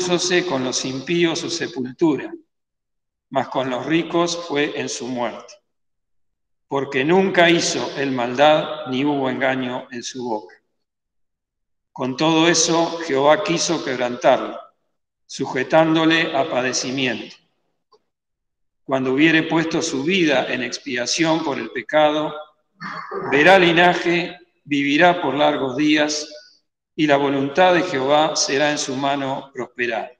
dispúsose con los impíos su sepultura, mas con los ricos fue en su muerte. Porque nunca hizo él maldad, ni hubo engaño en su boca. Con todo eso, Jehová quiso quebrantarlo, sujetándole a padecimiento. Cuando hubiere puesto su vida en expiación por el pecado, verá linaje, vivirá por largos días, y la voluntad de Jehová será en su mano prosperada.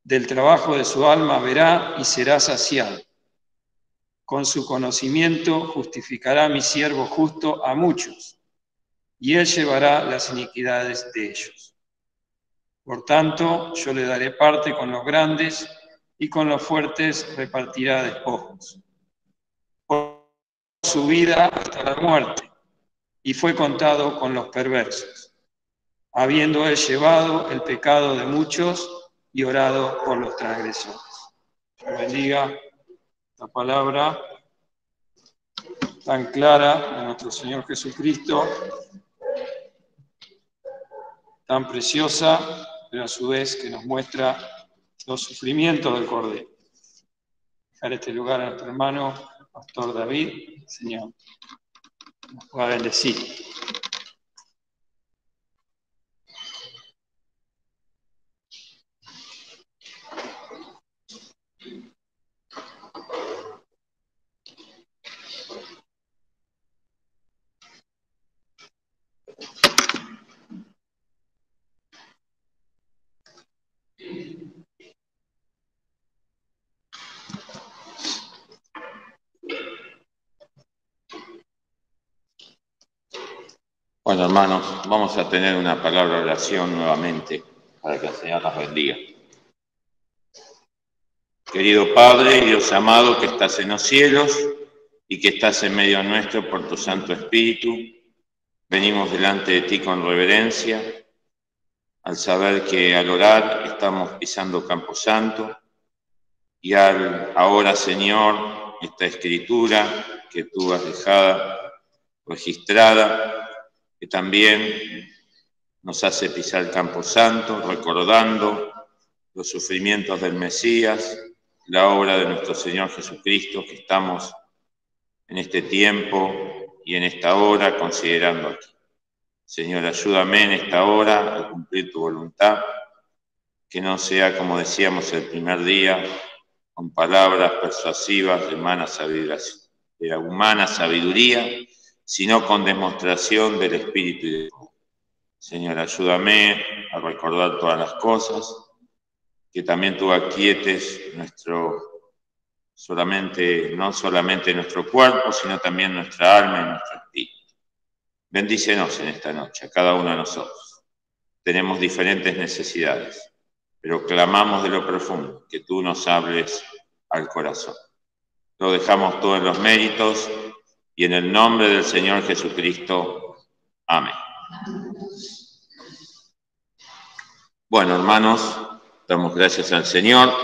Del trabajo de su alma verá y será saciado. Con su conocimiento justificará mi siervo justo a muchos, y él llevará las iniquidades de ellos. Por tanto, yo le daré parte con los grandes, y con los fuertes repartirá despojos. Por su vida hasta la muerte, y fue contado con los perversos, habiendo él llevado el pecado de muchos y orado por los transgresores. Que bendiga la palabra tan clara de nuestro Señor Jesucristo, tan preciosa, pero a su vez que nos muestra los sufrimientos del Cordero. Dejar este lugar a nuestro hermano, Pastor David, Señor, nos pueda bendecir. Bueno, hermanos, vamos a tener una palabra de oración nuevamente para que el Señor nos bendiga. Querido Padre, Dios amado, que estás en los cielos y que estás en medio nuestro por tu Santo Espíritu, venimos delante de ti con reverencia, al saber que al orar estamos pisando Camposanto y ahora, Señor, esta escritura que tú has dejado registrada, que también nos hace pisar Camposanto, recordando los sufrimientos del Mesías, la obra de nuestro Señor Jesucristo, que estamos en este tiempo y en esta hora considerando aquí. Señor, ayúdame en esta hora a cumplir tu voluntad, que no sea, como decíamos el primer día, con palabras persuasivas de humana sabiduría, sino con demostración del Espíritu y de Dios. Señor, ayúdame a recordar todas las cosas, que también tú aquietes no solamente nuestro cuerpo, sino también nuestra alma y nuestro espíritu. Bendícenos en esta noche, a cada uno de nosotros. Tenemos diferentes necesidades, pero clamamos de lo profundo, que tú nos hables al corazón. Lo dejamos todo en los méritos y en el nombre del Señor Jesucristo. Amén. Bueno, hermanos, damos gracias al Señor.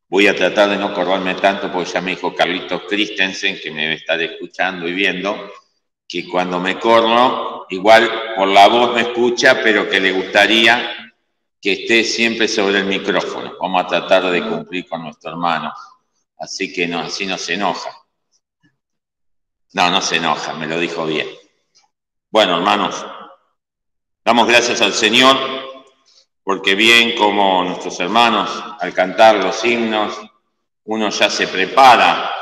Voy a tratar de no correrme tanto porque ya me dijo Carlitos Christensen, que me debe estar escuchando y viendo, que cuando me corro, igual por la voz me escucha, pero que le gustaría que esté siempre sobre el micrófono. Vamos a tratar de cumplir con nuestro hermano, así que no, así no se enoja. No se enoja, me lo dijo bien. Bueno, hermanos, damos gracias al Señor, porque bien como nuestros hermanos al cantar los himnos, uno ya se prepara.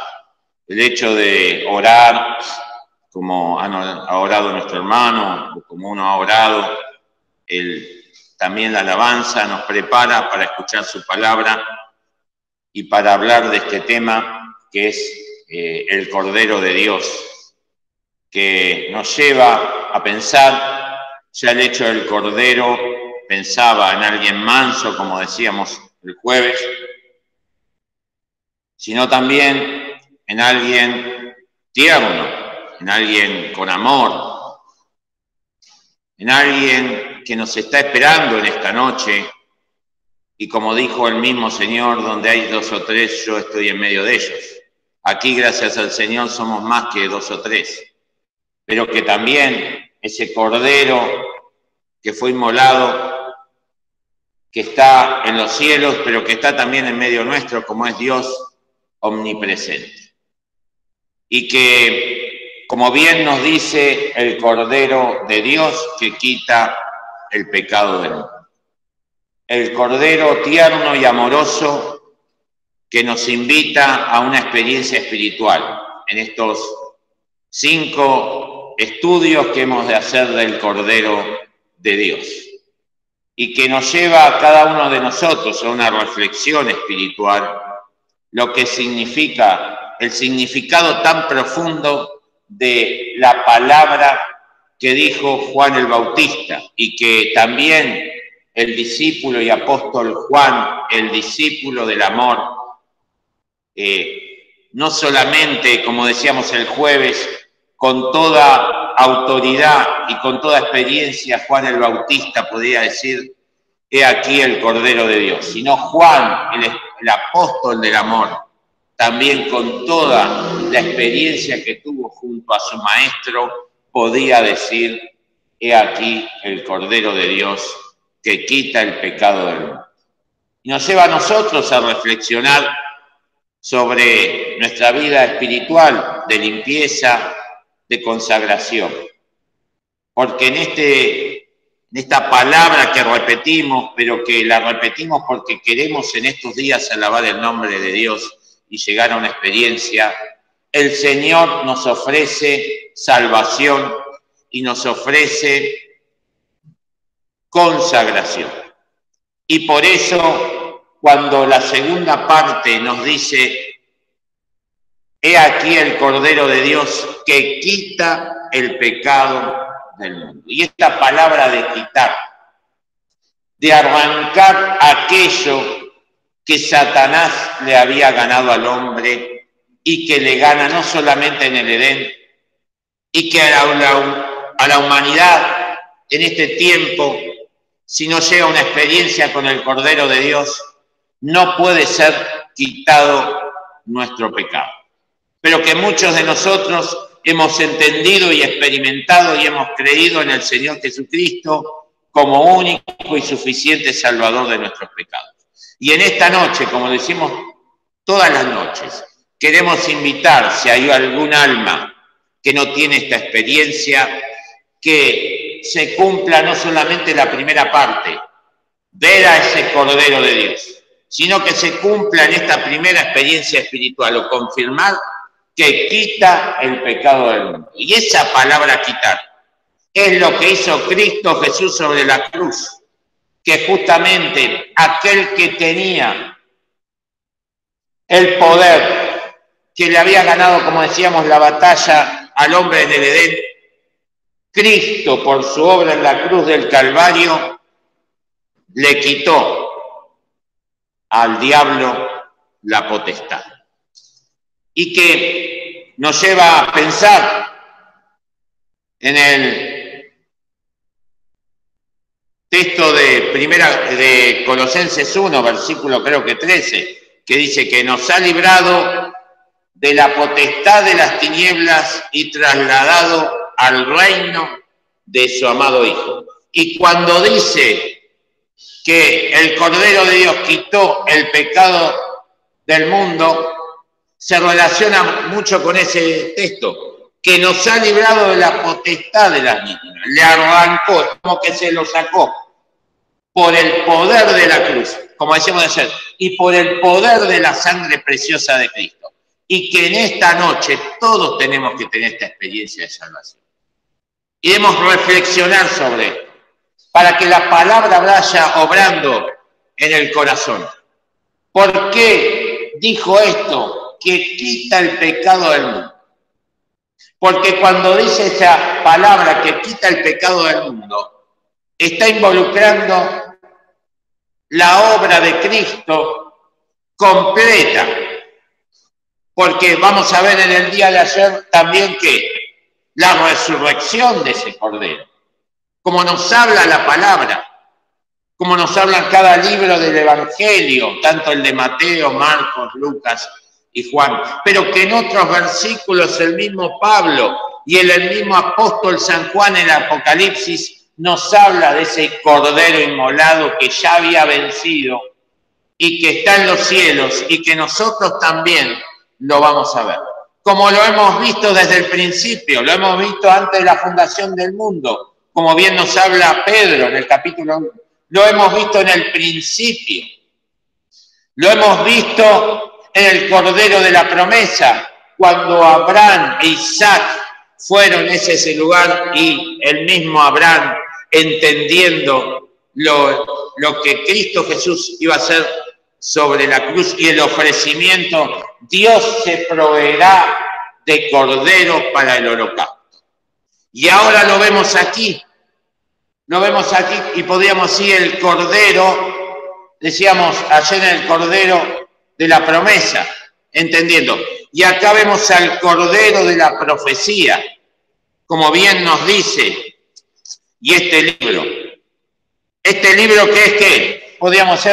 El hecho de orar como ha orado nuestro hermano, o como uno ha orado, también la alabanza nos prepara para escuchar su palabra y para hablar de este tema que es el Cordero de Dios, que nos lleva a pensar, ya el hecho del Cordero pensaba en alguien manso, como decíamos el jueves, sino también en alguien tierno, en alguien con amor, en alguien que nos está esperando en esta noche, y como dijo el mismo Señor, donde hay 2 o 3, yo estoy en medio de ellos. Aquí, gracias al Señor, somos más que 2 o 3, pero que también ese Cordero que fue inmolado, que está en los cielos, pero que está también en medio nuestro, como es Dios omnipresente. Y que, como bien nos dice el Cordero de Dios, que quita el pecado del mundo. El Cordero tierno y amoroso que nos invita a una experiencia espiritual en estos 5 estudios que hemos de hacer del Cordero de Dios y que nos lleva a cada uno de nosotros a una reflexión espiritual, lo que significa, el significado tan profundo de la palabra que dijo Juan el Bautista y que también el discípulo y apóstol Juan, el discípulo del amor, no solamente, como decíamos el jueves, con toda autoridad y con toda experiencia, Juan el Bautista podía decir, he aquí el Cordero de Dios, sino Juan, el apóstol del amor, también con toda la experiencia que tuvo junto a su maestro, podía decir, he aquí el Cordero de Dios que quita el pecado del mundo. Y nos lleva a nosotros a reflexionar sobre nuestra vida espiritual, de limpieza, de consagración. Porque en esta palabra que repetimos, pero que la repetimos porque queremos en estos días alabar el nombre de Dios y llegar a una experiencia, el Señor nos ofrece salvación y nos ofrece consagración. Y por eso, cuando la segunda parte nos dice, he aquí el Cordero de Dios que quita el pecado del mundo. Y esta palabra de quitar, de arrancar aquello que Satanás le había ganado al hombre y que le gana no solamente en el Edén, y que a la humanidad en este tiempo, si no llega una experiencia con el Cordero de Dios, no puede ser quitado nuestro pecado. Pero que muchos de nosotros hemos entendido y experimentado y hemos creído en el Señor Jesucristo como único y suficiente Salvador de nuestros pecados. Y en esta noche, como decimos todas las noches, queremos invitar, si hay algún alma que no tiene esta experiencia, que se cumpla no solamente la primera parte, ver a ese Cordero de Dios, sino que se cumpla en esta primera experiencia espiritual o confirmar que quita el pecado del mundo. Y esa palabra quitar es lo que hizo Cristo Jesús sobre la cruz, que justamente aquel que tenía el poder, que le había ganado, como decíamos, la batalla al hombre en el Edén, Cristo, por su obra en la cruz del Calvario, le quitó al diablo la potestad. Y que nos lleva a pensar en el texto de Colosenses 1, versículo creo que 13, que dice que nos ha librado de la potestad de las tinieblas y trasladado al reino de su amado Hijo. Y cuando dice que el Cordero de Dios quitó el pecado del mundo, se relaciona mucho con ese texto, que nos ha librado de la potestad de las tinieblas. Le arrancó, como que se lo sacó, por el poder de la cruz, como decíamos ayer, y por el poder de la sangre preciosa de Cristo. Y que en esta noche todos tenemos que tener esta experiencia de salvación. Y debemos reflexionar sobre esto, para que la palabra vaya obrando en el corazón. ¿Por qué dijo esto? Que quita el pecado del mundo. Porque cuando dice esa palabra que quita el pecado del mundo, está involucrando la obra de Cristo completa. Porque vamos a ver en el día de ayer también que la resurrección de ese Cordero, como nos habla la palabra, como nos habla en cada libro del Evangelio, tanto el de Mateo, Marcos, Lucas y Juan, pero que en otros versículos el mismo Pablo y el mismo apóstol San Juan en el Apocalipsis nos habla de ese Cordero inmolado que ya había vencido y que está en los cielos y que nosotros también lo vamos a ver. Como lo hemos visto desde el principio, lo hemos visto antes de la fundación del mundo, como bien nos habla Pedro en el capítulo 1. Lo hemos visto en el principio. Lo hemos visto en el Cordero de la Promesa, cuando Abraham e Isaac fueron ese lugar y el mismo Abraham, entendiendo lo que Cristo Jesús iba a hacer sobre la cruz y el ofrecimiento, Dios se proveerá de cordero para el holocausto. Y ahora lo vemos aquí y podríamos ir el cordero, decíamos ayer en el Cordero de la Promesa, entendiendo. Y acá vemos al Cordero de la Profecía, como bien nos dice. Y este libro que es ¿qué? Podríamos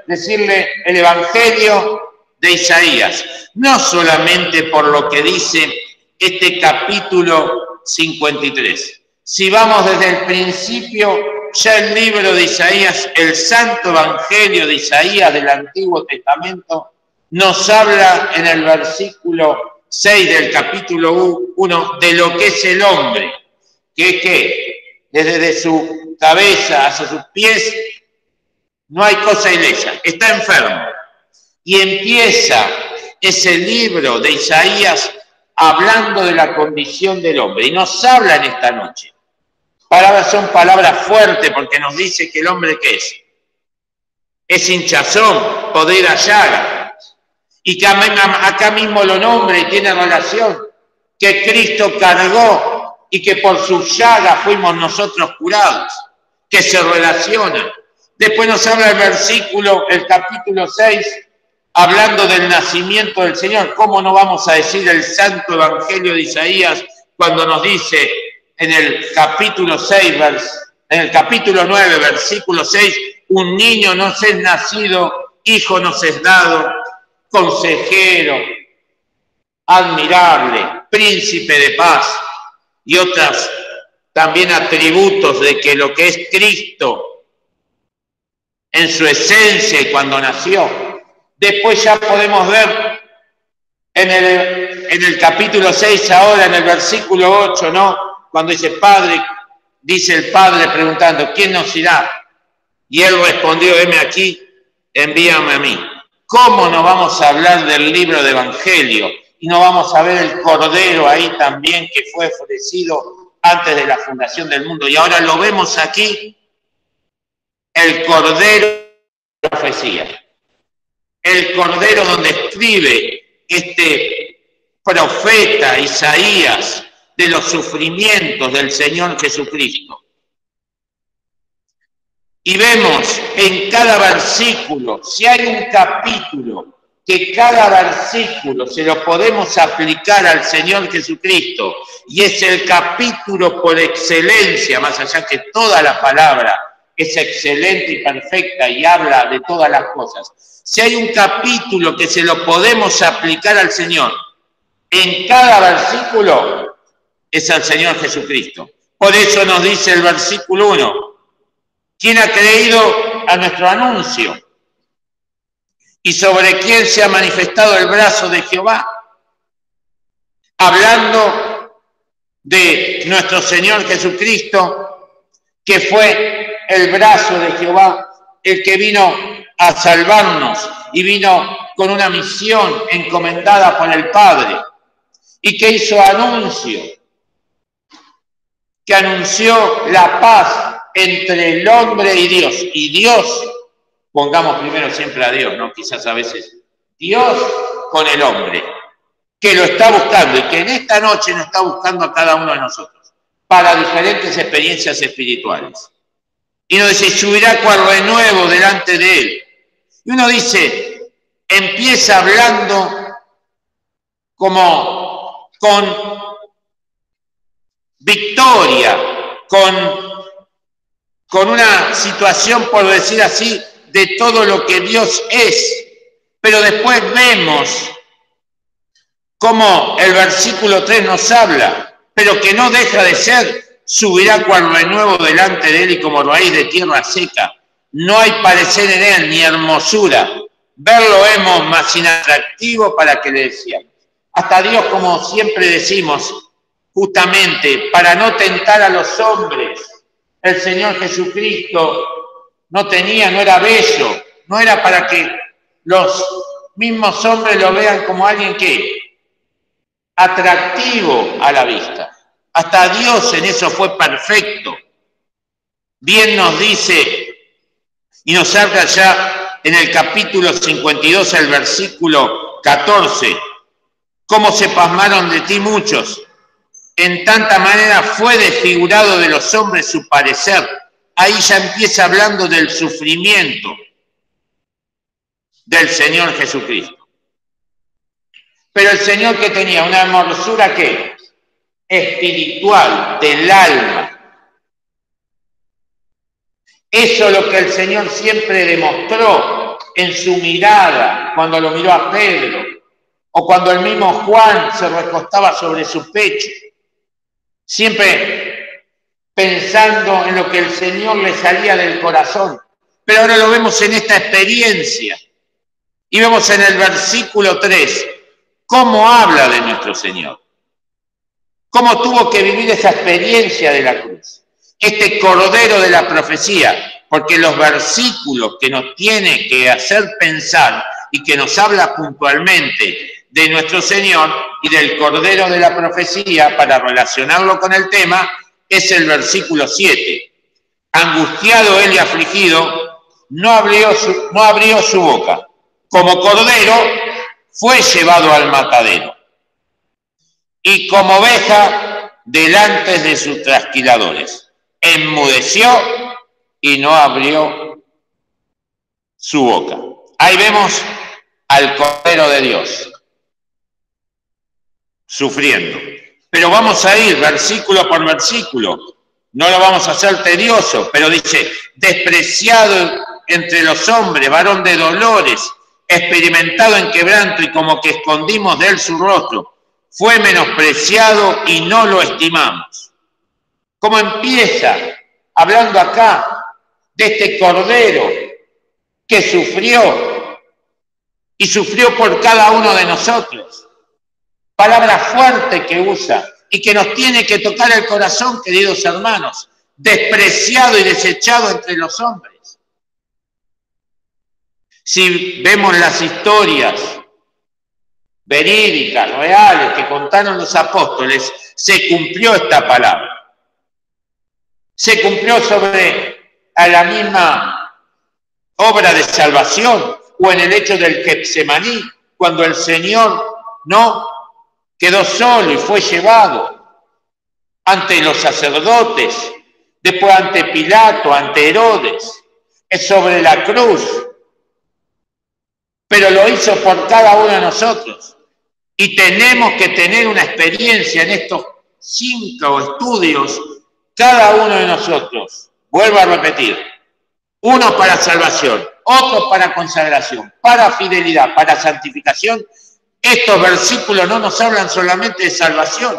decirle el Evangelio de Isaías, no solamente por lo que dice este capítulo 53. Si vamos desde el principio, ya el libro de Isaías, el Santo Evangelio de Isaías del Antiguo Testamento, nos habla en el versículo 6 del capítulo 1 de lo que es el hombre, que es que desde su cabeza hasta sus pies no hay cosa ilesa, está enfermo. Y empieza ese libro de Isaías hablando de la condición del hombre. Y nos habla en esta noche. Son palabras fuertes porque nos dice que el hombre ¿qué es? Es hinchazón, podrida llaga. Y que acá mismo lo nombra y tiene relación. Que Cristo cargó y que por sus llagas fuimos nosotros curados. Que se relaciona. Después nos habla el capítulo 6, hablando del nacimiento del Señor. ¿Cómo no vamos a decir el Santo Evangelio de Isaías cuando nos dice en el capítulo 9, versículo 6, un niño nos es nacido, hijo nos es dado, consejero, admirable, príncipe de paz, y otras también atributos de que lo que es Cristo en su esencia y cuando nació. Después ya podemos ver en el capítulo 6 ahora, en el versículo 8, ¿no? Cuando dice el Padre preguntando, ¿quién nos irá? Y él respondió, heme aquí, envíame a mí. ¿Cómo no vamos a hablar del libro de Evangelio? Y no vamos a ver el Cordero ahí también que fue ofrecido antes de la fundación del mundo. Y ahora lo vemos aquí, el Cordero de la Profecía. El Cordero donde escribe este profeta Isaías de los sufrimientos del Señor Jesucristo. Y vemos en cada versículo, si hay un capítulo, que cada versículo se lo podemos aplicar al Señor Jesucristo, y es el capítulo por excelencia, más allá que toda la palabra es excelente y perfecta y habla de todas las cosas. Si hay un capítulo que se lo podemos aplicar al Señor, en cada versículo es al Señor Jesucristo. Por eso nos dice el versículo 1, ¿quién ha creído a nuestro anuncio? ¿Y sobre quién se ha manifestado el brazo de Jehová? Hablando de nuestro Señor Jesucristo, que fue el brazo de Jehová, el que vino a salvarnos y vino con una misión encomendada por el Padre y que hizo anuncio, que anunció la paz entre el hombre y Dios. Y Dios, pongamos primero siempre a Dios, ¿no? Quizás a veces Dios con el hombre, que lo está buscando y que en esta noche nos está buscando a cada uno de nosotros para diferentes experiencias espirituales. Y nos dice, subirá cual renuevo delante de él. Y uno dice, empieza hablando como con victoria, con una situación, por decir así, de todo lo que Dios es. Pero después vemos cómo el versículo 3 nos habla, pero que no deja de ser subirá cual renuevo delante de él y como raíz de tierra seca. No hay parecer en él ni hermosura. Verlo hemos más inatractivo para que le deseamos. Hasta Dios, como siempre decimos, justamente para no tentar a los hombres, el Señor Jesucristo no era bello, no era para que los mismos hombres lo vean como alguien que atractivo a la vista. Hasta Dios en eso fue perfecto. Bien nos dice y nos habla ya en el capítulo 52, el versículo 14, cómo se pasmaron de ti muchos. En tanta manera fue desfigurado de los hombres su parecer. Ahí ya empieza hablando del sufrimiento del Señor Jesucristo. Pero el Señor que tenía una hermosura ¿qué? Espiritual, del alma. Eso es lo que el Señor siempre demostró en su mirada cuando lo miró a Pedro, o cuando el mismo Juan se recostaba sobre su pecho, siempre pensando en lo que el Señor le salía del corazón. Pero ahora lo vemos en esta experiencia, y vemos en el versículo 3 cómo habla de nuestro Señor, cómo tuvo que vivir esa experiencia de la cruz. Este cordero de la profecía, porque los versículos que nos tiene que hacer pensar y que nos habla puntualmente de nuestro Señor y del cordero de la profecía, para relacionarlo con el tema, es el versículo 7. Angustiado él y afligido, no abrió su boca. Como cordero fue llevado al matadero, y como oveja delante de sus trasquiladores. Enmudeció y no abrió su boca. Ahí vemos al Cordero de Dios sufriendo. Pero vamos a ir versículo por versículo. No lo vamos a hacer tedioso, pero dice, despreciado entre los hombres, varón de dolores, experimentado en quebranto y como que escondimos de él su rostro. Fue menospreciado y no lo estimamos. ¿Cómo empieza? Hablando acá de este Cordero que sufrió y sufrió por cada uno de nosotros. Palabra fuerte que usa y que nos tiene que tocar el corazón, queridos hermanos. Despreciado y desechado entre los hombres. Si vemos las historias verídicas, reales, que contaron los apóstoles, se cumplió esta palabra. Se cumplió sobre a la misma obra de salvación, o en el hecho del Getsemaní, cuando el Señor no quedó solo y fue llevado ante los sacerdotes, después ante Pilato, ante Herodes, es sobre la cruz, pero lo hizo por cada uno de nosotros. Y tenemos que tener una experiencia en estos 5 estudios, cada uno de nosotros. Vuelvo a repetir, uno para salvación, otro para consagración, para fidelidad, para santificación. Estos versículos no nos hablan solamente de salvación,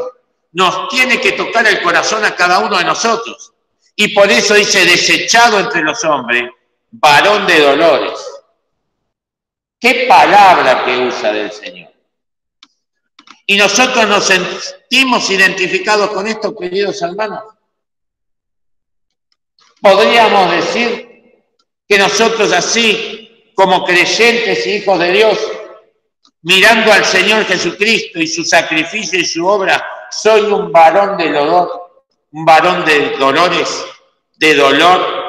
nos tiene que tocar el corazón a cada uno de nosotros. Y por eso dice, desechado entre los hombres, varón de dolores. ¿Qué palabra que usa del Señor? Y nosotros nos sentimos identificados con esto, queridos hermanos. Podríamos decir que nosotros así, como creyentes y hijos de Dios, mirando al Señor Jesucristo y su sacrificio y su obra, soy un varón de dolor, un varón de dolores, de dolor.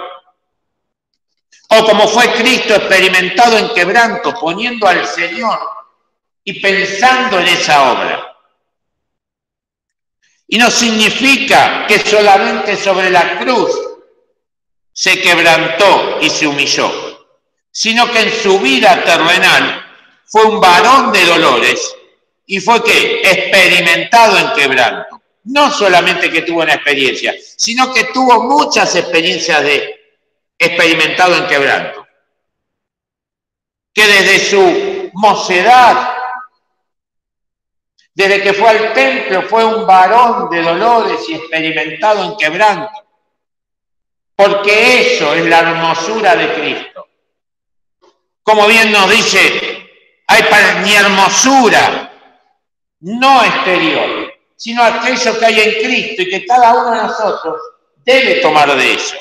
O como fue Cristo experimentado en quebranto, poniendo al Señor y pensando en esa obra. Y no significa que solamente sobre la cruz se quebrantó y se humilló, sino que en su vida terrenal fue un varón de dolores y fue ¿qué? Experimentado en quebranto. No solamente que tuvo una experiencia, sino que tuvo muchas experiencias de experimentado en quebranto. Que desde su mocedad, Desde que fue al templo fue un varón de dolores y experimentado en quebranto. Porque eso es la hermosura de Cristo. Como bien nos dice, hay para mi hermosura, no exterior, sino aquello que hay en Cristo y que cada uno de nosotros debe tomar de eso.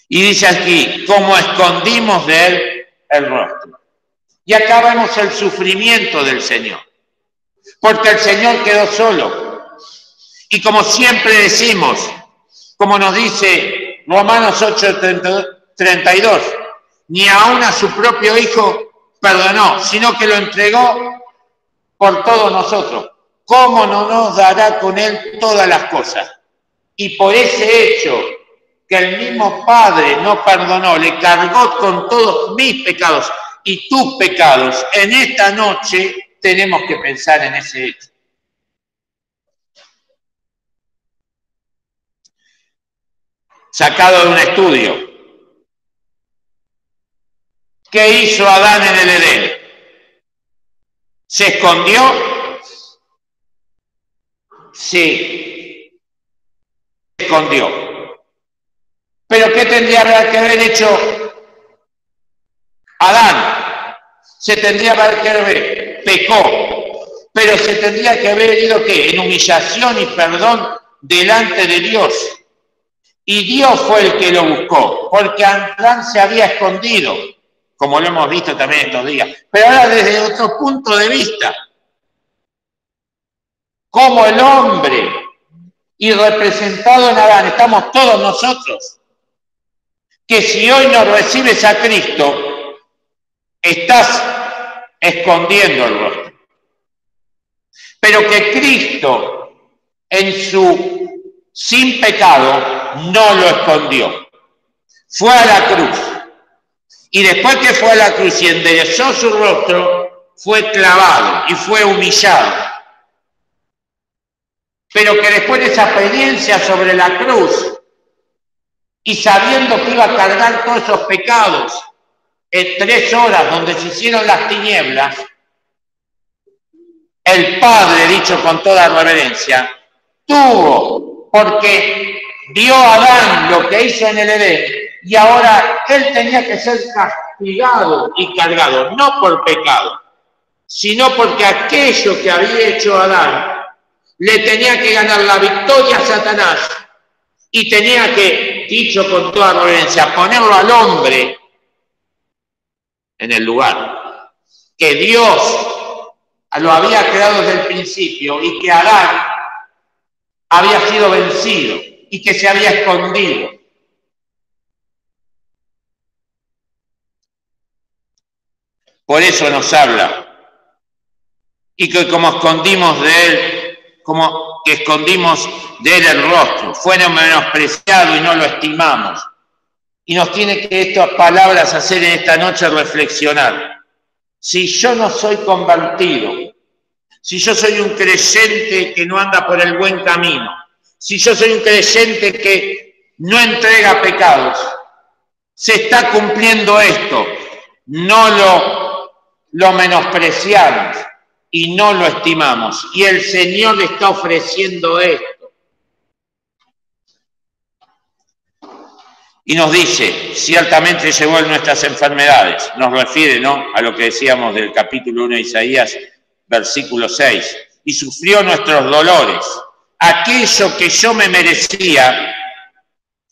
Y dice aquí, como escondimos de él el rostro. Y acá vemos el sufrimiento del Señor. Porque el Señor quedó solo. Y como siempre decimos, como nos dice Romanos 8:32, ni aun a su propio Hijo perdonó, sino que lo entregó por todos nosotros. ¿Cómo no nos dará con él todas las cosas? Y por ese hecho que el mismo Padre no perdonó, le cargó con todos mis pecados y tus pecados, en esta noche tenemos que pensar en ese hecho. Sacado de un estudio. ¿Qué hizo Adán en el Edén? ¿Se escondió? Sí, se escondió. ¿Pero qué tendría que haber hecho Adán? Se tendría que haber, pecó, pero se tendría que haber ido ¿qué? En humillación y perdón delante de Dios. Y Dios fue el que lo buscó, porque Adán se había escondido, como lo hemos visto también estos días. Pero ahora desde otro punto de vista, como el hombre y representado en Adán, estamos todos nosotros, que si hoy no recibes a Cristo, estás escondiendo el rostro. Pero que Cristo, en su sin pecado, no lo escondió. Fue a la cruz. Y después que fue a la cruz y enderezó su rostro, fue clavado y fue humillado. Pero que después de esa experiencia sobre la cruz, y sabiendo que iba a cargar todos esos pecados en 3 horas donde se hicieron las tinieblas, el Padre, dicho con toda reverencia, tuvo, porque vio a Adán lo que hizo en el Edén, y ahora él tenía que ser castigado y cargado, no por pecado, sino porque aquello que había hecho Adán le tenía que ganar la victoria a Satanás y tenía que, dicho con toda reverencia, ponerlo al hombre en el lugar que Dios lo había creado desde el principio y que Adán había sido vencido y que se había escondido. Por eso nos habla. Y que como escondimos de él, como que escondimos de él el rostro, fue menospreciado y no lo estimamos. Y nos tiene que estas palabras hacer en esta noche reflexionar. Si yo no soy convertido, si yo soy un creyente que no anda por el buen camino, si yo soy un creyente que no entrega pecados, se está cumpliendo esto, no lo menospreciamos y no lo estimamos. Y el Señor le está ofreciendo esto. Y nos dice, ciertamente llevó en nuestras enfermedades. Nos refiere, ¿no?, a lo que decíamos del capítulo 1 de Isaías, versículo 6. Y sufrió nuestros dolores. Aquello que yo me merecía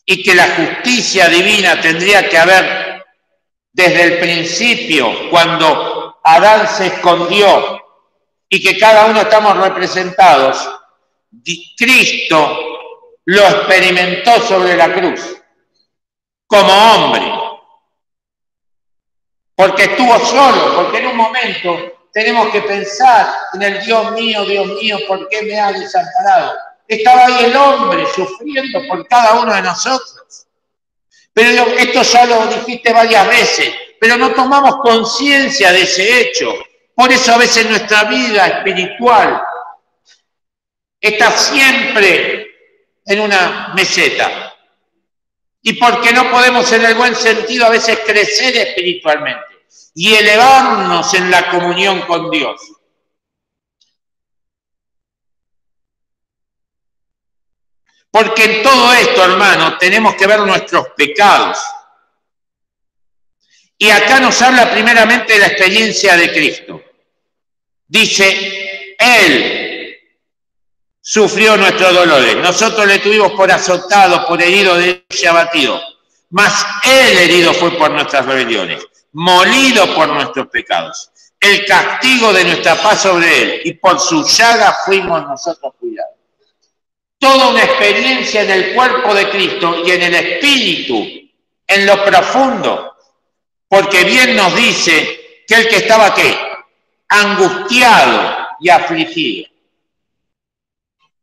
y que la justicia divina tendría que haber desde el principio, cuando Adán se escondió y que cada uno estamos representados, Cristo lo experimentó sobre la cruz. Como hombre, porque estuvo solo, porque en un momento tenemos que pensar en el Dios mío, ¿por qué me ha desamparado? Estaba ahí el hombre sufriendo por cada uno de nosotros. Pero esto ya lo dijiste varias veces, pero no tomamos conciencia de ese hecho. Por eso a veces nuestra vida espiritual está siempre en una meseta. Y porque no podemos en el buen sentido a veces crecer espiritualmente y elevarnos en la comunión con Dios. Porque en todo esto, hermanos, tenemos que ver nuestros pecados. Y acá nos habla primeramente de la experiencia de Cristo. Dice, Él sufrió nuestros dolores. Nosotros le tuvimos por azotado, por herido de Dios y abatido. Mas Él herido fue por nuestras rebeliones, molido por nuestros pecados. El castigo de nuestra paz sobre Él, y por su llaga fuimos nosotros cuidados. Toda una experiencia en el cuerpo de Cristo y en el espíritu, en lo profundo. Porque bien nos dice que el que estaba, ¿qué? Angustiado y afligido.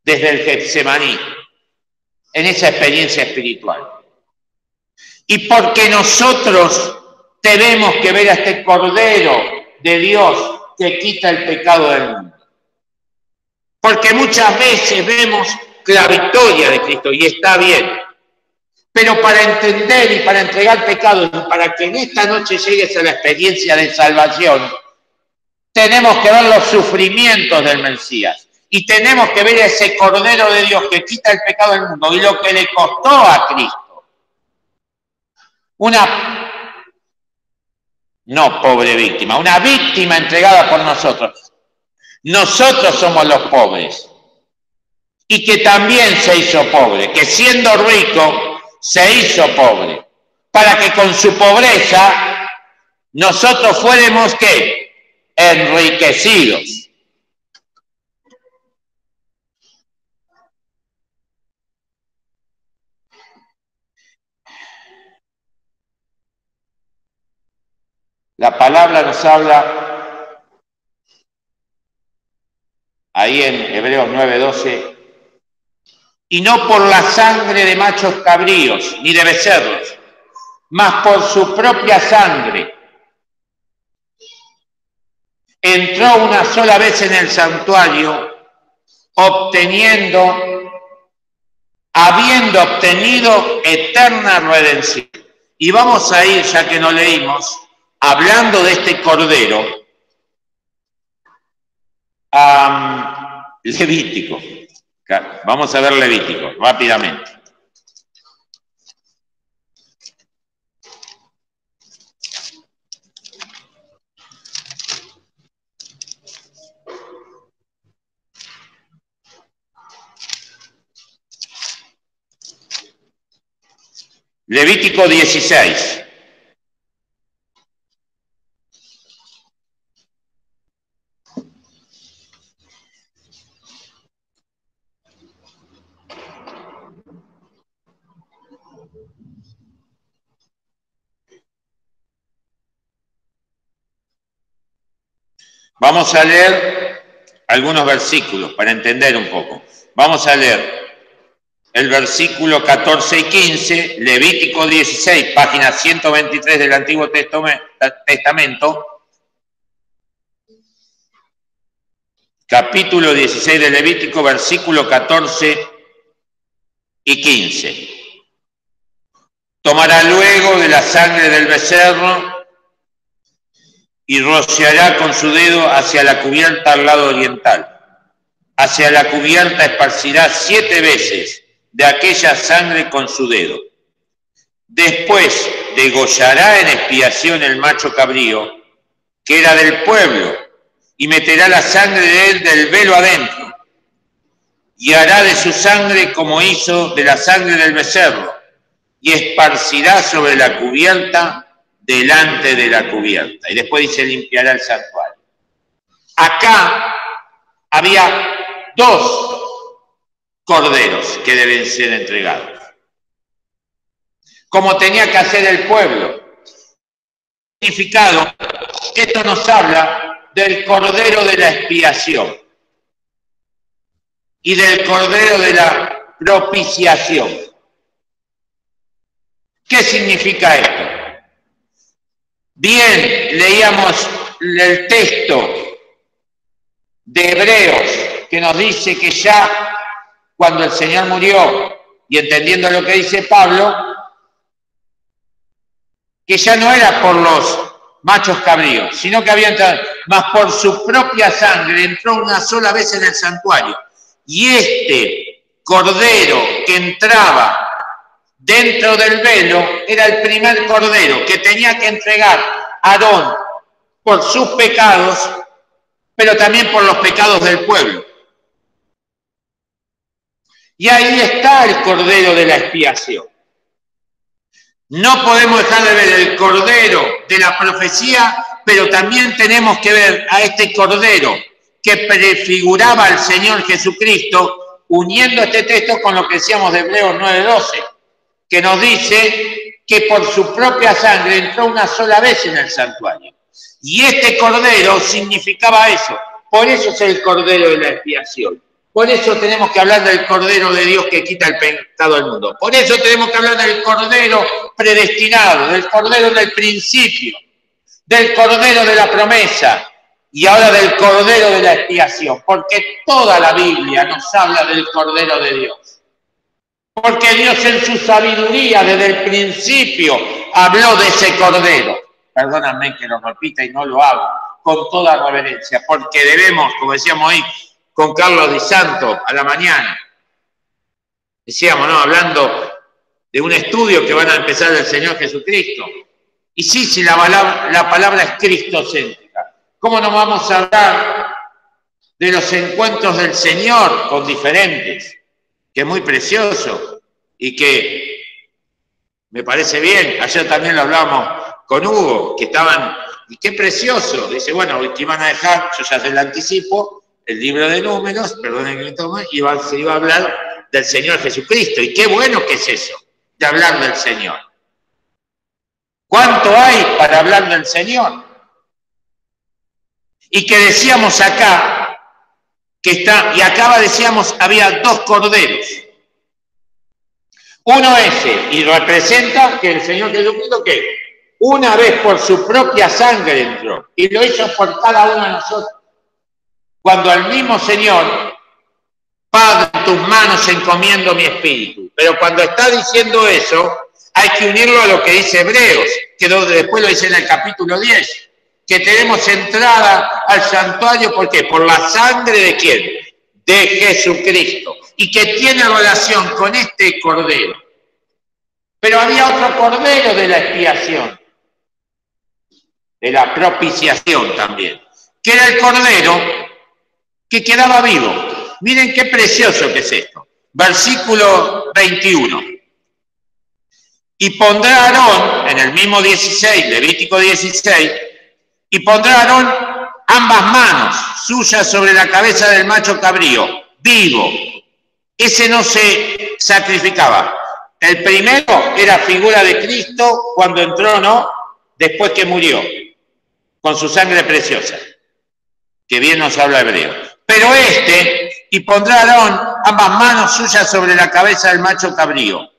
Desde el Getsemaní, en esa experiencia espiritual. Y porque nosotros tenemos que ver a este Cordero de Dios que quita el pecado del mundo. Porque muchas veces vemos la victoria de Cristo y está bien. Pero para entender y para entregar pecados y para que en esta noche llegues a la experiencia de salvación, tenemos que ver los sufrimientos del Mesías. Y tenemos que ver a ese Cordero de Dios que quita el pecado del mundo y lo que le costó a Cristo. No pobre víctima, una víctima entregada por nosotros. Nosotros somos los pobres. Y que también se hizo pobre, que siendo rico se hizo pobre. Para que con su pobreza nosotros fuéramos, ¿qué? Enriquecidos. La palabra nos habla ahí en Hebreos 9:12, y no por la sangre de machos cabríos ni de becerros, mas por su propia sangre. Entró una sola vez en el santuario, habiendo obtenido eterna redención. Y vamos a ir, ya que no leímos, hablando de este Cordero, a Levítico. Vamos a ver Levítico, rápidamente. Levítico 16. Vamos a leer algunos versículos para entender un poco. Vamos a leer el versículo 14 y 15, Levítico 16, página 123 del Antiguo Testamento, capítulo 16 de Levítico, versículo 14 y 15. Tomará luego de la sangre del becerro y rociará con su dedo hacia la cubierta al lado oriental. Hacia la cubierta esparcirá 7 veces de aquella sangre con su dedo. Después degollará en expiación el macho cabrío, que era del pueblo, y meterá la sangre de él del velo adentro, y hará de su sangre como hizo de la sangre del becerro, y esparcirá sobre la cubierta delante de la cubierta. Y después dice, limpiará el santuario. Acá había 2 corderos que deben ser entregados, como tenía que hacer el pueblo. Significado, esto nos habla del cordero de la expiación y del cordero de la propiciación. ¿Qué significa esto? Bien, leíamos el texto de Hebreos que nos dice que ya cuando el Señor murió, y entendiendo lo que dice Pablo, que ya no era por los machos cabríos, sino que había entrado, mas por su propia sangre entró una sola vez en el santuario. Y este cordero que entraba dentro del velo era el primer cordero que tenía que entregar Aarón por sus pecados, pero también por los pecados del pueblo. Y ahí está el cordero de la expiación. No podemos dejar de ver el cordero de la profecía, pero también tenemos que ver a este cordero que prefiguraba al Señor Jesucristo, uniendo este texto con lo que decíamos de Hebreos 9:12, que nos dice que por su propia sangre entró una sola vez en el santuario. Y este cordero significaba eso. Por eso es el cordero de la expiación. Por eso tenemos que hablar del Cordero de Dios que quita el pecado del mundo. Por eso tenemos que hablar del Cordero predestinado, del Cordero del principio, del Cordero de la promesa y ahora del Cordero de la expiación. Porque toda la Biblia nos habla del Cordero de Dios. Porque Dios en su sabiduría desde el principio habló de ese Cordero. Perdóname que lo repita y no lo hago con toda reverencia, porque debemos, como decíamos hoy, con Carlos Di Santo a la mañana. Decíamos, ¿no? Hablando de un estudio que van a empezar del Señor Jesucristo. Y sí, si la palabra es cristocéntrica, ¿cómo no vamos a hablar de los encuentros del Señor con diferentes? Que es muy precioso y que me parece bien. Ayer también lo hablábamos con Hugo, que estaban, y qué precioso. Dice, bueno, que iban a dejar, yo ya se lo anticipo, el libro de Números, perdonen que me tome, y se iba a hablar del Señor Jesucristo. Y qué bueno que es eso, de hablar del Señor. ¿Cuánto hay para hablar del Señor? Y que decíamos acá, y acá decíamos, había dos corderos. Uno ese, y representa que el Señor Jesucristo, ¿qué? Una vez por su propia sangre entró, y lo hizo por cada uno de nosotros. Cuando al mismo Señor, Padre, en tus manos encomiendo mi espíritu. Pero cuando está diciendo eso, hay que unirlo a lo que dice Hebreos, que después lo dice en el capítulo 10, que tenemos entrada al santuario, ¿por qué? Por la sangre de ¿quién? De Jesucristo. Y que tiene relación con este cordero. Pero había otro cordero de la expiación, de la propiciación también, que era el cordero que quedaba vivo. Miren qué precioso que es esto. Versículo 21. Y pondrá Aarón, en el mismo 16, Levítico 16, y pondrá Aarón ambas manos suyas sobre la cabeza del macho cabrío, vivo. Ese no se sacrificaba. El primero era figura de Cristo cuando entró, ¿no? Después que murió, con su sangre preciosa, que bien nos habla Hebreo. Pero y pondrá Aarón ambas manos suyas sobre la cabeza del macho cabrío,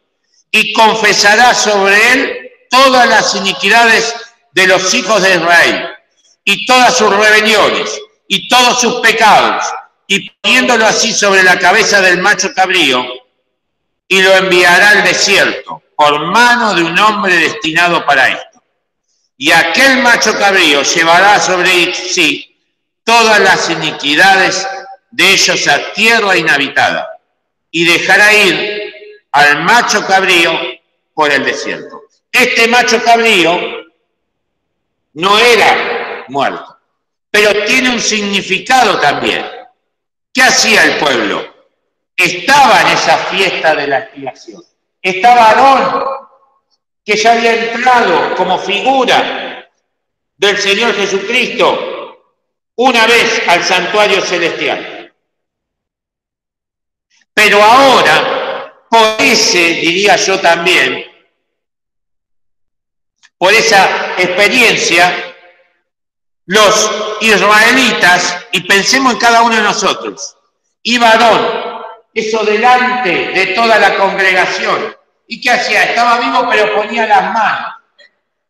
y confesará sobre él todas las iniquidades de los hijos de Israel, y todas sus rebeliones, y todos sus pecados, y poniéndolo así sobre la cabeza del macho cabrío, y lo enviará al desierto, por mano de un hombre destinado para esto. Y aquel macho cabrío llevará sobre sí todas las iniquidades de ellos a tierra inhabitada, y dejará ir al macho cabrío por el desierto. Este macho cabrío no era muerto, pero tiene un significado también. ¿Qué hacía el pueblo? Estaba en esa fiesta de la expiación. Estaba Aarón, que ya había entrado como figura del Señor Jesucristo una vez al santuario celestial. Pero ahora, por diría yo también, por esa experiencia, los israelitas, y pensemos en cada uno de nosotros, iba Aarón, eso delante de toda la congregación. ¿Y qué hacía? Estaba vivo, pero ponía las manos.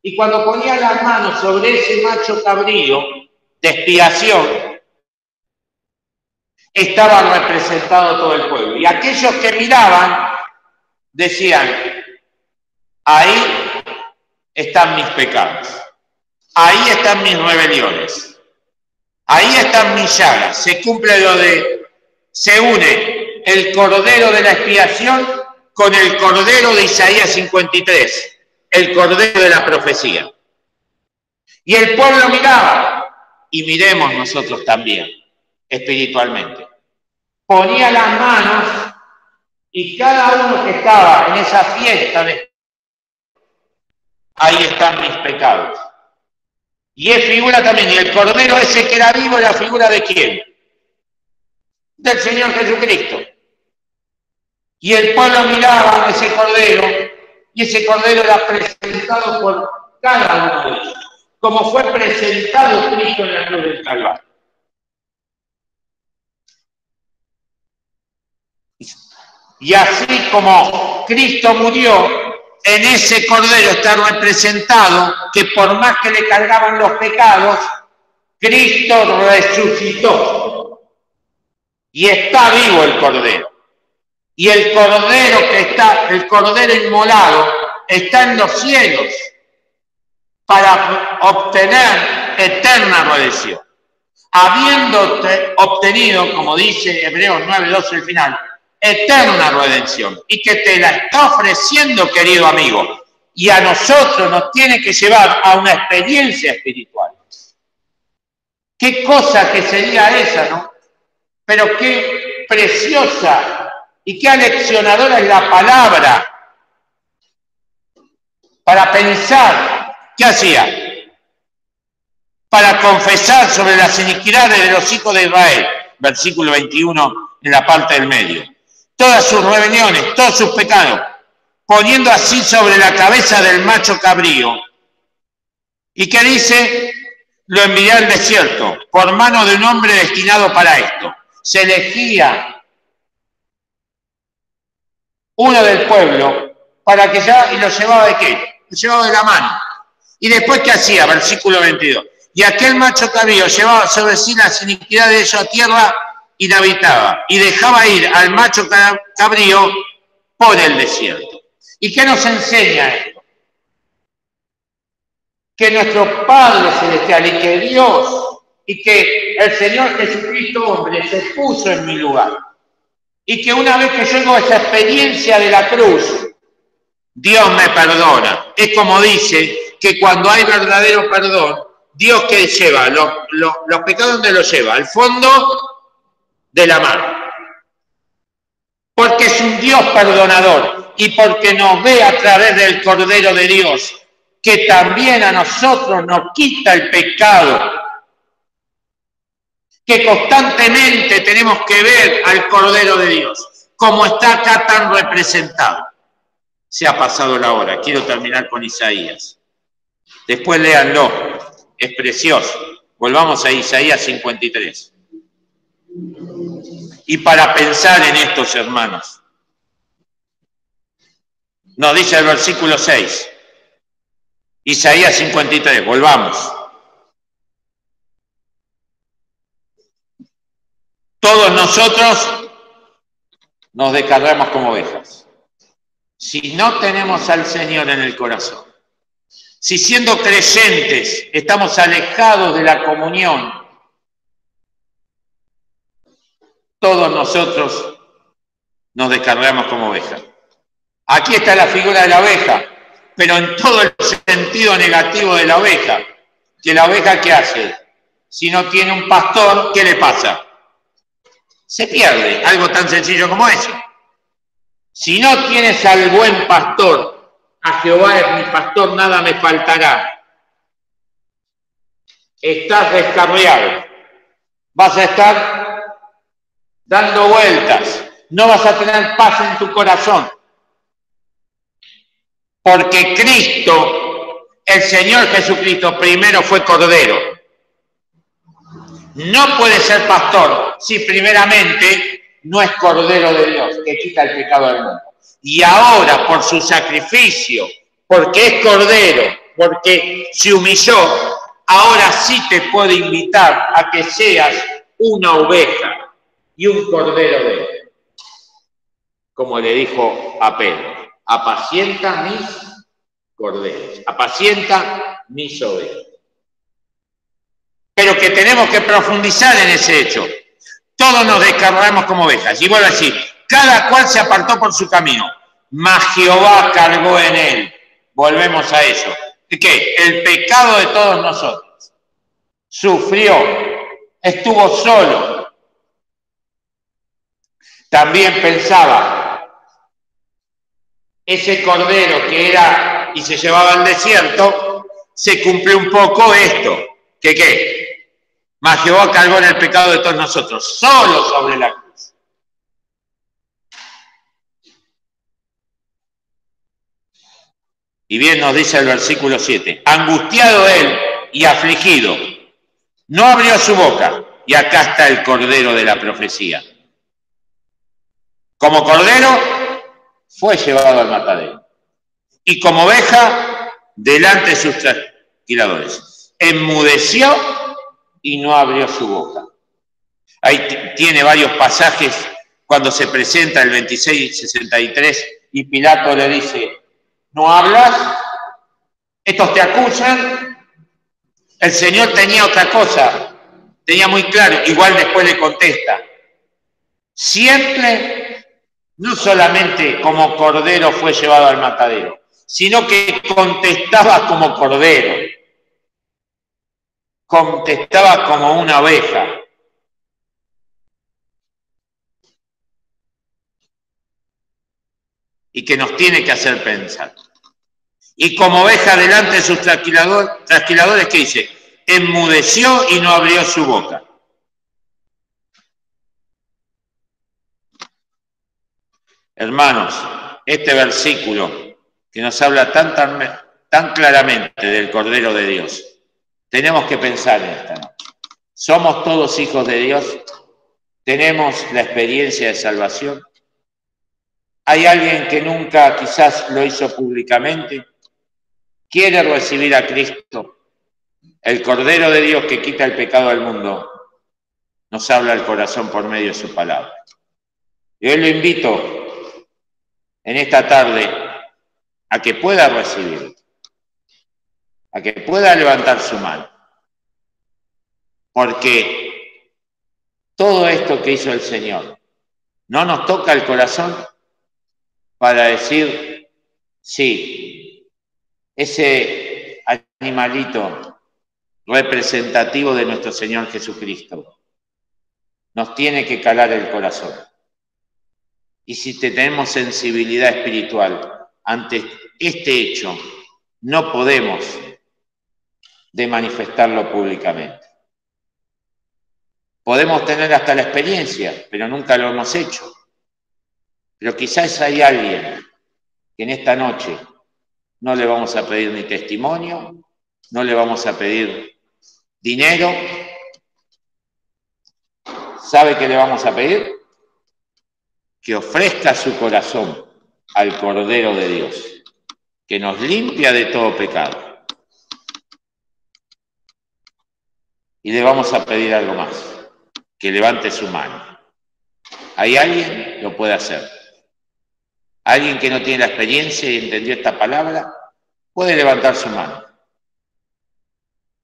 Y cuando ponía las manos sobre ese macho cabrío de expiación, estaba representado todo el pueblo. Y aquellos que miraban decían, ahí están mis pecados, ahí están mis rebeliones, ahí están mis llagas. Se cumple lo de, se une el cordero de la expiación con el cordero de Isaías 53, el cordero de la profecía. Y el pueblo miraba, y miremos nosotros también, espiritualmente. Ponía las manos y cada uno que estaba en esa fiesta de... Ahí están mis pecados. Y es figura también, y el cordero ese que era vivo era figura de quién? Del Señor Jesucristo. Y el pueblo miraba a ese cordero, y ese cordero era presentado por cada uno de ellos, como fue presentado Cristo en la cruz del Calvario. Y así como Cristo murió, en ese cordero está representado que por más que le cargaban los pecados, Cristo resucitó. Y está vivo el cordero. Y el cordero el cordero inmolado, está en los cielos para obtener eterna redención. Habiendo obtenido, como dice Hebreos 9:12 al final, eterna redención, y que te la está ofreciendo, querido amigo, y a nosotros nos tiene que llevar a una experiencia espiritual. Qué cosa que sería esa, ¿no? Pero qué preciosa y qué aleccionadora es la palabra para pensar. ¿Qué hacía? Para confesar sobre las iniquidades de los hijos de Israel, versículo 21 en la parte del medio. Todas sus rebeliones, todos sus pecados, poniendo así sobre la cabeza del macho cabrío. ¿Y qué dice? Lo envié al desierto, por mano de un hombre destinado para esto. Se elegía uno del pueblo para que ya, y lo llevaba de qué? Lo llevaba de la mano. ¿Y después qué hacía? Versículo 22. Y aquel macho cabrío llevaba sobre sí las iniquidades de ellos a tierra y la habitaba, y dejaba ir al macho cabrío por el desierto. ¿Y qué nos enseña esto? Que nuestro Padre Celestial y que Dios y que el Señor Jesucristo, hombre, se puso en mi lugar. Y que una vez que yo hago esa experiencia de la cruz, Dios me perdona. Es como dice que cuando hay verdadero perdón, Dios que lleva los pecados, ¿dónde los lleva? Al fondo de la mano. Porque es un Dios perdonador y porque nos ve a través del Cordero de Dios, que también a nosotros nos quita el pecado, que constantemente tenemos que ver al Cordero de Dios, como está acá tan representado. Se ha pasado la hora, quiero terminar con Isaías. Después léanlo, es precioso. Volvamos a Isaías 53. Y para pensar en estos hermanos, nos dice el versículo 6, Isaías 53, volvamos. Todos nosotros nos descargamos como ovejas. Si no tenemos al Señor en el corazón, si siendo creyentes estamos alejados de la comunión, todos nosotros nos descargamos como ovejas. Aquí está la figura de la oveja, pero en todo el sentido negativo de la oveja. Que la oveja, ¿qué hace? Si no tiene un pastor, ¿qué le pasa? Se pierde, algo tan sencillo como eso. Si no tienes al buen pastor, a Jehová es mi pastor, nada me faltará. Estás descarriado. Vas a estar dando vueltas. No vas a tener paz en tu corazón. Porque Cristo, el Señor Jesucristo, primero fue Cordero. No puede ser pastor si primeramente no es Cordero de Dios, que quita el pecado del mundo. Y ahora, por su sacrificio, porque es Cordero, porque se humilló, ahora sí te puedo invitar a que seas una oveja y un Cordero de Él. Como le dijo a Pedro, apacienta mis corderos, apacienta mis ovejas. Pero que tenemos que profundizar en ese hecho. Todos nos descargamos como ovejas. Y vuelvo a decir, cada cual se apartó por su camino, mas Jehová cargó en él. Volvemos a eso. ¿Qué? El pecado de todos nosotros. Sufrió, estuvo solo. También pensaba, ese cordero que era y se llevaba al desierto, se cumplió un poco esto. ¿Que qué? Mas Jehová cargó en el pecado de todos nosotros, solo sobre la cruz. Y bien nos dice el versículo 7, angustiado él y afligido, no abrió su boca, y acá está el cordero de la profecía. Como cordero fue llevado al matadero, y como oveja delante de sus trasquiladores. Enmudeció y no abrió su boca. Ahí tiene varios pasajes cuando se presenta el 26:63 y Pilato le dice, ¿no hablas? Estos te acusan. El Señor tenía otra cosa, tenía muy claro, igual después le contesta. Siempre, no solamente como cordero fue llevado al matadero, sino que contestaba como cordero, contestaba como una oveja. Y que nos tiene que hacer pensar. Y como oveja delante de sus trasquiladores, ¿qué dice? Enmudeció y no abrió su boca. Hermanos, este versículo que nos habla tan claramente del Cordero de Dios, tenemos que pensar en esta noche. ¿Somos todos hijos de Dios? ¿Tenemos la experiencia de salvación? ¿Hay alguien que nunca quizás lo hizo públicamente? ¿Quiere recibir a Cristo? El Cordero de Dios que quita el pecado del mundo nos habla al corazón por medio de su palabra. Y hoy lo invito en esta tarde a que pueda recibir, a que pueda levantar su mano. Porque todo esto que hizo el Señor no nos toca el corazón para decir, sí, ese animalito representativo de nuestro Señor Jesucristo nos tiene que calar el corazón. Y si tenemos sensibilidad espiritual ante este hecho, no podemos de manifestarlo públicamente. Podemos tener hasta la experiencia, pero nunca lo hemos hecho. Pero quizás hay alguien que en esta noche no le vamos a pedir ni testimonio, no le vamos a pedir dinero. ¿Sabe qué le vamos a pedir? Que ofrezca su corazón al Cordero de Dios, que nos limpia de todo pecado. Y le vamos a pedir algo más, que levante su mano. ¿Hay alguien? Lo puede hacer. Alguien que no tiene la experiencia y entendió esta palabra, puede levantar su mano.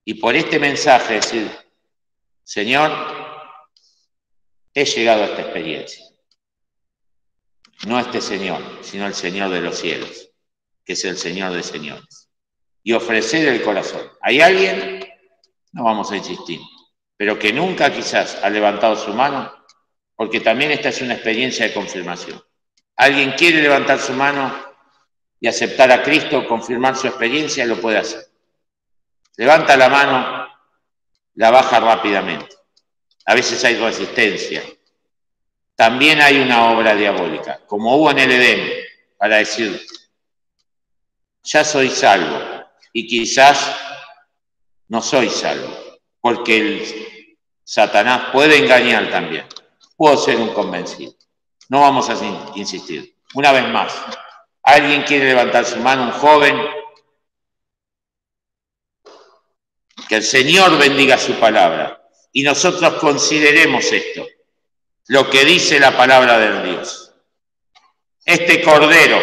Y por este mensaje decir, Señor, he llegado a esta experiencia. No este Señor, sino el Señor de los cielos, que es el Señor de señores. Y ofrecer el corazón. ¿Hay alguien? No vamos a insistir. Pero que nunca quizás ha levantado su mano, porque también esta es una experiencia de confirmación. ¿Alguien quiere levantar su mano y aceptar a Cristo, confirmar su experiencia? Lo puede hacer. Levanta la mano, la baja rápidamente. A veces hay resistencia. También hay una obra diabólica, como hubo en el Edén, para decir, ya soy salvo, y quizás no soy salvo, porque el Satanás puede engañar también. Puedo ser un convencido. No vamos a insistir. Una vez más, ¿alguien quiere levantar su mano? Un joven. Que el Señor bendiga su palabra y nosotros consideremos esto, lo que dice la palabra de Dios. Este Cordero,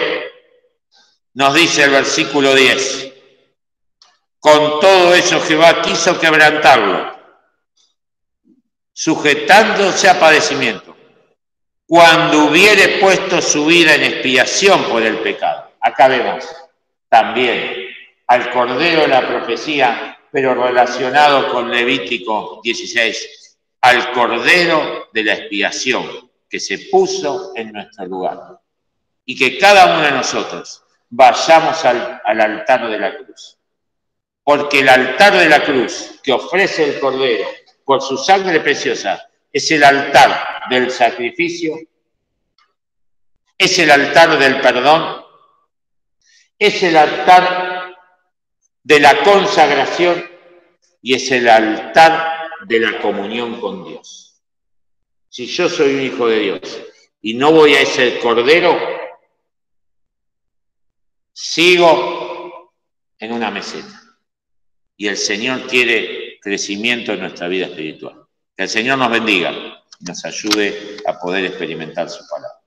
nos dice el versículo 10, con todo eso Jehová quiso quebrantarlo, sujetándose a padecimiento. cuando hubiere puesto su vida en expiación por el pecado. Acá vemos también al Cordero de la profecía, pero relacionado con Levítico 16, al Cordero de la expiación, que se puso en nuestro lugar. Y que cada uno de nosotros vayamos al altar de la cruz. Porque el altar de la cruz que ofrece el Cordero por su sangre preciosa es el altar del sacrificio, es el altar del perdón, es el altar de la consagración y es el altar de la comunión con Dios. Si yo soy un hijo de Dios y no voy a ese Cordero, sigo en una meseta. Y el Señor quiere crecimiento en nuestra vida espiritual. Que el Señor nos bendiga y nos ayude a poder experimentar su palabra.